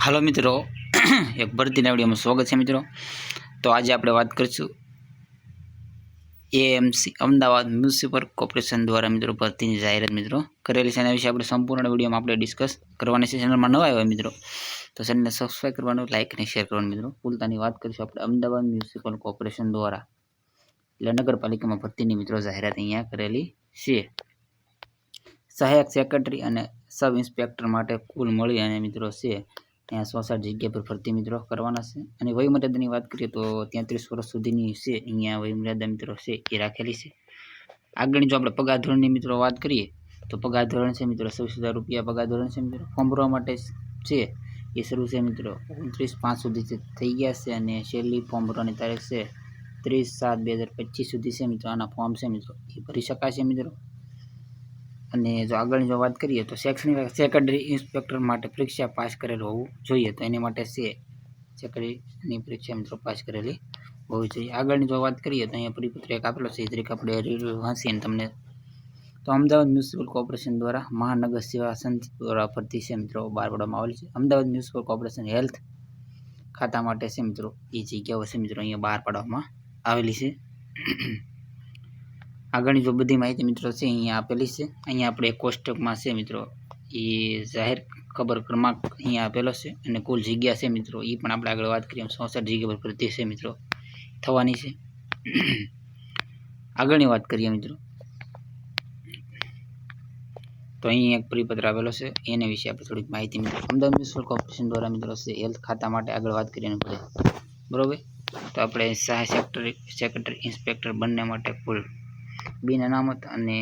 Hello मित्रों एक भर्तीना video में स्वागत है मित्रों। तो आज आप बात करीशुं एएमसी अमदावाद म्युनिसिपल कॉर्पोरेशन द्वारा मित्रों भर्ती की जाहिरात मित्रों करेली है। विषय आप संपूर्ण विडियो में आप डिस्कस करवानी है। चेनल में नवा आया मित्रों तो चैनल ने सब्सक्राइब करवानुं, लाइक ने शेर करवानुं मित्रों। पूलतानी बात करीशुं आप अमदावाद म्युनिसिपल कॉर्पोरेशन द्वारा एटले नगरपालिका में भर्ती की मित्रों जाहिरात अहींया करेली छे। सहायक सेक्रेटरी और सब इंस्पेक्टर माटे कुल मळी अने मित्रों से ત્યાં 160 जग्या पर भर्ती मित्रों करवाना है। અને વયમર્યાદાની વાત કરીએ તો 33 વર્ષ સુધીની છે અહીંયા વયમર્યાદા મિત્રો છે એ રાખેલી છે। આગળની જો આપણે પગાર ધોરણની મિત્રો વાત કરીએ તો પગાર ધોરણ છે મિત્રો 26,000 રૂપિયા પગાર ધોરણ છે મિત્રો। ફોર્મ ભરવા માટે છે એ શરૂ છે મિત્રો 29/5 સુધી થઈ ગયા છે અને છેલ્લી ફોર્મ ભરવાની તારીખ છે 30/7/2025 સુધી છે મિત્રો। આના ફોર્મ છે મિત્રો એ ભરી શકાશે મિત્રો। અને જો આગળની જો વાત કરીએ તો શૈક્ષણિક સેક્રેટરી ઇન્સ્પેક્ટર માટે પરીક્ષા પાસ કરેલું હોવું જોઈએ। તો એની માટે છે સેક્રેટરીની પરીક્ષા મિત્રો પાસ કરેલી હોવી જોઈએ। આગળની જો વાત કરીએ તો અહીંયા પરિપત્ર એક આપેલો છે એ આપણે વાંચીને તમને તો અમદાવાદ મ્યુનિસિપલ કોર્પોરેશન દ્વારા મહાનગર સેવા સંઘ દ્વારા ભરતી છે મિત્રો બહાર પાડવામાં આવેલી છે। અમદાવાદ મ્યુનિસિપલ કોર્પોરેશન હેલ્થ ખાતા માટે છે મિત્રો એ જગ્યાઓ છે મિત્રો અહીંયા બહાર પાડવામાં આવેલી છે। આગળની जो बधी माहिती मित्रों से अहीं आपेली है। अहीं आपणे कोष्टक में से मित्रों ये जाहिर खबर क्रमांक अहीं आपेलो है और कुल जग्या है मित्रों ये पण आपणे आगळ वात करीए 64 जग्या पर भर्ती है मित्रों थवानी है। आगळनी वात करीए मित्रों तो अहीं एक परिपत्र आवेलो है एना विषे आपणे थोड़ी माहिती मित्रों अमदावाद म्युनिसिपल कॉर्पोरेशन द्वारा मित्रों से हेल्थ खाता माटे आगळ वात करीए पड़े बरोबर। तो आपणे सहायक सेक्रेटरी इंस्पेक्टर बंने माटे कुल बिन अनामत अने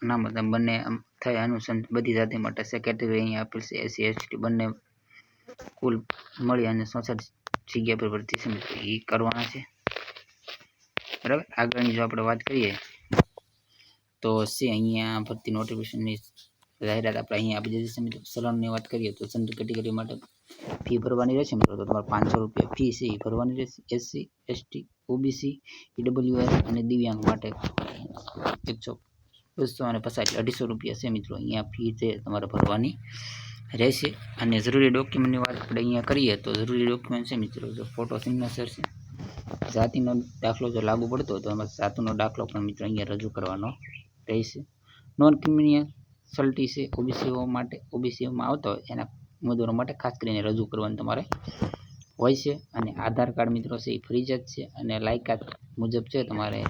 अनामत बने थे अनुसंध बधी जाति माटे सेक्रेटरी अहीं आपेल छे। एससी एसटी बने कुल मळी अने 64 जग्या पर भर्ती छे मित्रों ए करवाना छे बराबर। आगळनी जो आपणे वात करीए तो से अहींया भर्ती नोटिफिकेशननी जाहिरात आपणे अहींया आपी दीधी छे मित्रों। सलूननी वात करीए तो जनरल केटेगरी माटे फी भरवानी रहेशे मित्रों तो तमारे 500 रुपया फी छे ए भरवानी रहेशे। एससी एसटी ओबीसी ईडब्ल्यूएस अने दिव्यांग माटे 250 रुपया से मित्रों अहींया फी छे तमारे भरवानी रहेशे। अने जरूरी डॉक्यूमेंटनी वात आपणे अहींया करीए तो जरूरी डॉक्यूमेंट छे मित्रों जो फोटो सिग्नेचर छे जातिनो दाखलो जो लागू पड़तो हो तो एमां जातिनो दाखलो पण मित्रों अहींया रजू करवानो रहेशे। नॉन क्रिमिनल सल्टी छे ओबीसीओ माटे ओबीसीओ में आवता होय एना उम्मीदवारों माटे खास करीने रजू करवानुं तमारे होय छे। अने आधार कार्ड मित्रों से फरजियात छे अने लायकात मुजब छे तमारे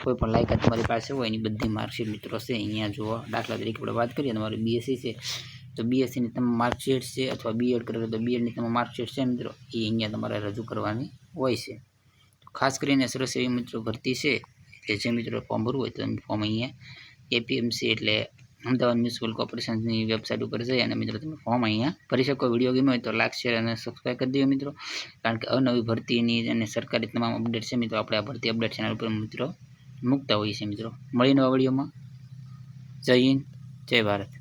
कोईपण लायकात तमारी पासे होय एनी बधी मार्कशीट मित्रों से अहींया जुओ। दाखला तरीके आपणे वात करीए तमारी बीएससी छे तो बीएससी नी तमाम मार्कशीट छे अथवा बीएड करेलो तो बीएड नी तमाम मार्कशीट छे मित्रों ए अहींया तमारे रजू करवानी होय छे। खास करीने सरस एवी मित्रों भरती छे એટલે જે મિત્રો ફોર્મ ભરવું હોય તો ફોર્મ અહીંયા એપીએમસી એટલે અમદાવાદ મ્યુનિસિપલ કોર્પોરેશનની વેબસાઇટ ઉપર જઈ અને મિત્રો તમે ફોર્મ અહીંયા ભરી શકો। વિડીયો ગમ્યો હોય તો લાઈક શેર અને સબસ્ક્રાઈબ કરી દો મિત્રો કારણ કે અવનવી ભરતીની અને સરકારી તમામ અપડેટ છે મિત્રો આપણે આ ભરતી અપડેટ ચેનલ ઉપર મિત્રો મૂકતા હોઈએ છીએ મિત્રો। મળીને આ વિડીયોમાં જય હિન્દ જય ભારત।